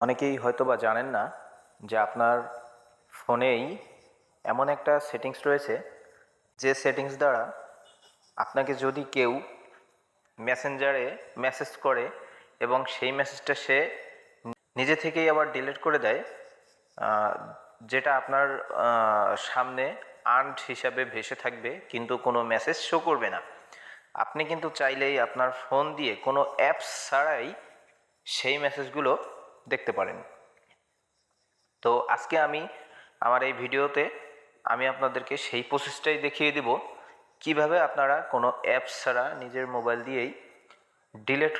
অনেকেই হয়তোবা জানেন না যে আপনার ফোনেই এমন একটা সেটিংস রয়েছে যে সেটিংস দ্বারা আপনাকে যদি কেউ মেসেঞ্জারে মেসেজ করে এবং সেই মেসেজটা সে নিজে থেকেই আবার ডিলিট করে দেয়, যেটা আপনার সামনে আর্নড হিসাবে ভেসে থাকবে কিন্তু কোনো মেসেজ শো করবে না। আপনি কিন্তু চাইলেই আপনার ফোন দিয়ে কোনো অ্যাপস ছাড়াই সেই মেসেজগুলো দেখতে পারেন। তো আজকে আমি আমার এই ভিডিওতে আমি আপনাদেরকে সেই প্রসেসটাই দেখিয়ে দিব কিভাবে আপনারা কোনো অ্যাপস ছাড়া নিজের মোবাইল দিয়েই ডিলিট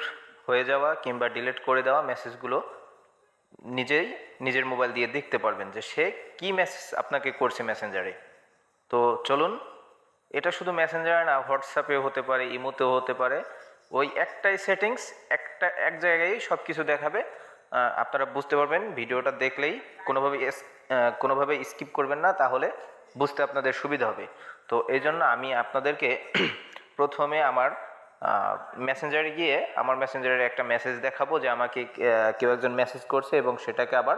হয়ে যাওয়া কিংবা ডিলিট করে দেওয়া মেসেজগুলো নিজের মোবাইল দিয়ে দেখতে পারবেন যে সে কি মেসেজ আপনাকে করছে মেসেঞ্জারে। তো চলুন, এটা শুধু মেসেঞ্জারে না, হোয়াটসঅ্যাপেও হতে পারে, ইমোতেও হতে পারে। ওই একটাই সেটিংস এক জায়গায় সব কিছু দেখাবে। আপনারা বুঝতে পারবেন ভিডিওটা দেখলেই। কোনোভাবে স্কিপ করবেন না, তাহলে বুঝতে আপনাদের সুবিধা হবে। তো এই জন্য আমি আপনাদেরকে প্রথমে আমার মেসেঞ্জারে গিয়ে আমার মেসেঞ্জারের একটা মেসেজ দেখাবো যে আমাকে কেউ একজন মেসেজ করছে এবং সেটাকে আবার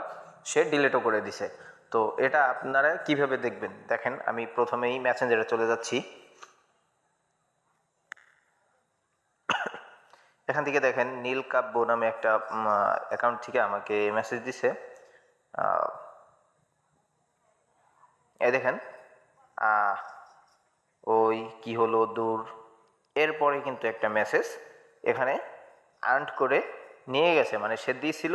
সে ডিলিটও করে দিছে। তো এটা আপনারা কিভাবে দেখবেন, দেখেন আমি প্রথমেই মেসেঞ্জারে চলে যাচ্ছি। এখান থেকে দেখেন নীল কাব্য নামে একটা অ্যাকাউন্ট থেকে আমাকে মেসেজ দিছে। এই দেখেন, ওই কি হলো দূর, এরপরে কিন্তু একটা মেসেজ এখানে আর্ন করে নিয়ে গেছে, মানে সে দিয়েছিল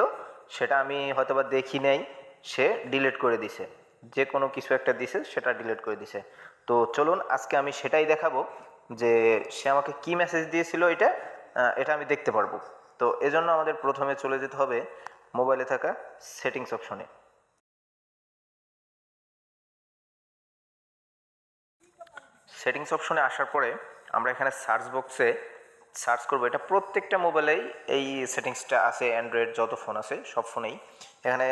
সেটা আমি হয়তোবা দেখি নাই, সে ডিলিট করে দিছে। যে কোনো কিছু একটা দিছে সেটা ডিলিট করে দিছে। তো চলুন আজকে আমি সেটাই দেখাবো যে সে আমাকে কি মেসেজ দিয়েছিল, এটা আমি দেখতে পারবো। তো এজন্য আমাদের প্রথমে চলে যেতে হবে মোবাইলে থাকা সেটিংস অপশনে। সেটিংস অপশনে আসার পরে আমরা এখানে সার্চ বক্সে সার্চ করব। এটা প্রত্যেকটা মোবাইলেই এই সেটিংসটা আছে, অ্যান্ড্রয়েড যত ফোন আছে সব ফোনেই। এখানে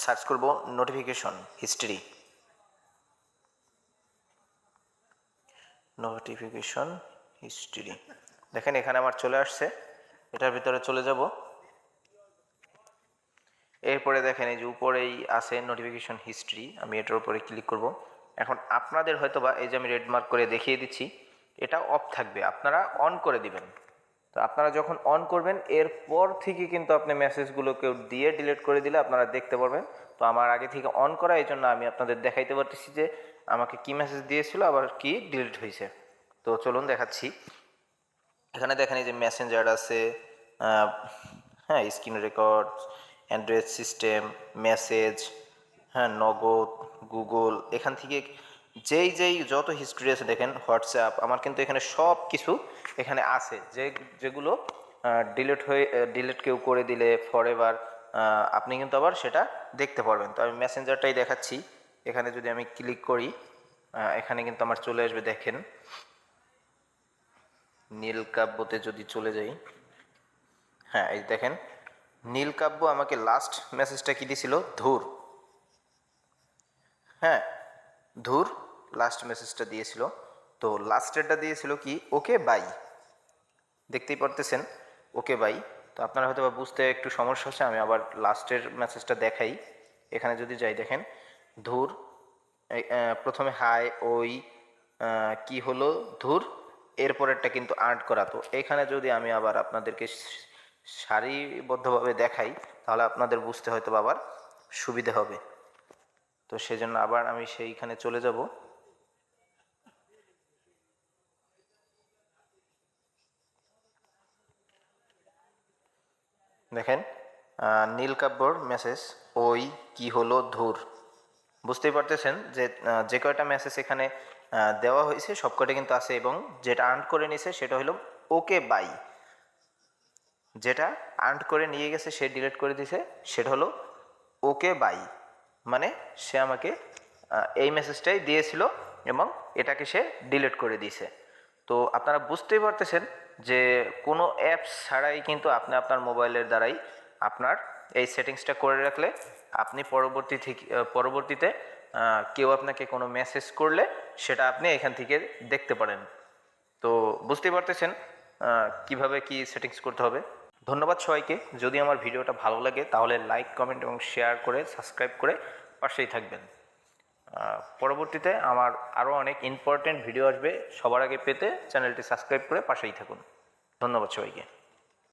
সার্চ করব নোটিফিকেশন হিস্ট্রি। নোটিফিকেশন হিস্ট্রি দেখেন এখানে আমার চলে আসছে। এটার ভিতরে চলে যাব। এরপরে দেখেন এই যে উপরেই আছে নোটিফিকেশন হিস্ট্রি, আমি এটার উপরে ক্লিক করব। এখন আপনাদের হয়তোবা এই যে আমি রেড মার্ক করে দেখিয়ে দিচ্ছি, এটা অফ থাকবে, আপনারা অন করে দিবেন। তো আপনারা যখন অন করবেন এরপর থেকে কিন্তু আপনি মেসেজগুলো কেউ দিয়ে ডিলিট করে দিলে আপনারা দেখতে পারবেন। তো আমার আগে থেকে অন করা, এই জন্য আমি আপনাদের দেখাইতে পারতেছি যে আমাকে কি মেসেজ দিয়েছিল আবার কি ডিলিট হয়েছে। তো চলুন দেখাচ্ছি। এখানে দেখেন এই যে মেসেঞ্জার আছে, হ্যাঁ, screen record, Android system, message, হ্যাঁ, নগদ, গুগল, এখান থেকে যেই যত হিস্ট্রি আছে দেখেন, হোয়াটসঅ্যাপ, আমার কিন্তু এখানে সব কিছু এখানে আছে যেগুলো ডিলিট কেউ করে দিলে ফরএভার আপনি কিন্তু আবার সেটা দেখতে পারবেন। তো আমি মেসেঞ্জারটাই দেখাচ্ছি। এখানে যদি আমি ক্লিক করি এখানে কিন্তু আমার চলে আসবে, দেখেন নীলকাব্যতে যদি চলে যাই, হ্যাঁ এই দেখেন নীলকাব্য আমাকে লাস্ট মেসেজটা কি দিয়েছিল, ধুর, হ্যাঁ ধুর লাস্ট মেসেজটা দিয়েছিল। তো লাস্টেরটা দিয়েছিল কি, ওকে বাই, দেখতেই পারতেছেন ওকে বাই। তো আপনারা হয়তো বা বুঝতে একটু সমস্যা হচ্ছে, আমি আবার লাস্টের মেসেজটা দেখাই। এখানে যদি যাই দেখেন ধুর, প্রথমে হাই, ওই কি হলো ধুর, এরপরেরটা কিন্তু আর্ট করা। তো এখানে যদি আমি আবার আপনাদেরকে সারিবদ্ধভাবে দেখাই তাহলে আপনাদের বুঝতে হয়তো আবার সুবিধা হবে। তো সেজন্য আবার আমি সেইখানে চলে যাব। দেখেন নীলকাব্যর মেসেজ, ওই কি হলো ধুর, বুঝতেই পারতেছেন যে যে কয়টা মেসেজ এখানে দেওয়া হয়েছে সব কয়টা কিন্তু আছে, এবং যেটা আর্ন করে নিয়েছে সেটা হলো ওকে বাই। যেটা আর্ন করে নিয়ে গেছে সে ডিলিট করে দিয়েছে সেটা হলো ওকে বাই, মানে সে আমাকে এই মেসেজটাই দিয়েছিল এবং এটাকে সে ডিলিট করে দিয়েছে। তো আপনারা বুঝতেই পারতেছেন যে কোনো অ্যাপস ছাড়াই কিন্তু আপনি আপনার মোবাইলের দ্বারাই আপনার এই সেটিংসটা করে রাখলে আপনি পরবর্তীতে কেউ আপনাকে কোনো মেসেজ করলে সেটা আপনি এখান থেকে দেখতে পারেন। তো বুঝতেই পারতেছেন কিভাবে কি সেটিংস করতে হবে। ধন্যবাদ সবাইকে। যদি আমার ভিডিওটা ভালো লাগে তাহলে লাইক, কমেন্ট এবং শেয়ার করে সাবস্ক্রাইব করে পাশেই থাকবেন। পরবর্তীতে আমার আরও অনেক ইম্পর্টেন্ট ভিডিও আসবে, সবার আগে পেতে চ্যানেলটি সাবস্ক্রাইব করে পাশেই থাকুন। ধন্যবাদ সবাইকে।